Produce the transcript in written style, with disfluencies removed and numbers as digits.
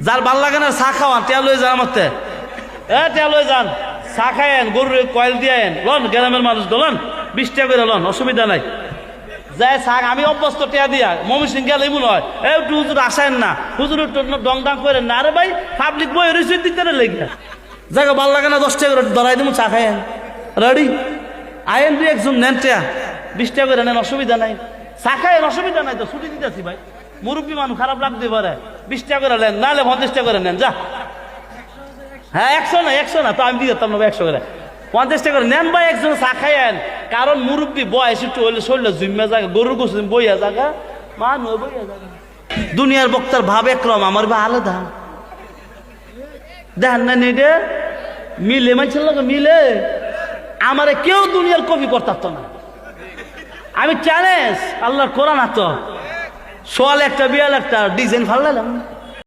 যার ভাল লাগে না চা খাওয়ান টেয়া লয়ে যান আমার টেয়া লয়ে যান চা খায়েন গরুর কয়েল দিয়েন লন গ্রামের মানুষ লন 20 টাকা করে লন অসুবিধা নাই যাই শাক আমি অভ্যস্ত টেয়া দিয়া মমি সিং গেলে এমন হয় একটু হুজুর আসেন না হুজুর ডং ডাং করেন না আরে ভাই পাবলিক বই রয়েছে দিতে লেগে জায়গা ভাল লাগে না 10 টাকা করে ধরাই দেবো চা খায়েন রেডি আয়েন দুই একজন নেন টেয়া 20 টাকা করে নেন অসুবিধা নাই চা খায়েন অসুবিধা নাই তো ছুটি দিতেছি ভাই মুরব্বী মানুষ খারাপ লাগতে পারে 20 টাকা করে নেন নাহলে 50 টাকা করে নেন যা হ্যাঁ 100 না তো আমি দিয়ে দিতাম না 100 করে 50 টাকা করে নেন ভাই একজন চা খাইয়েন কারণ মুরব্বী বয়স একটু হইলে শরীরে জুম্মা জায়গা গরুর গোস বইয়া জায়গা মানুষ বইয়া জায়গা দুনিয়ার বক্তার ভাব একরম আমার ভাই আলাদা দেখেন না নেটে মিলে মানুষের লোক মিলে আমারে কেউ দুনিয়ার কপি করতে না আমি চ্যালেঞ্জ আল্লাহর কোরআন তো সোয়াল একটা বিয়াল একটা ডিজাইন ভালো লাগলাম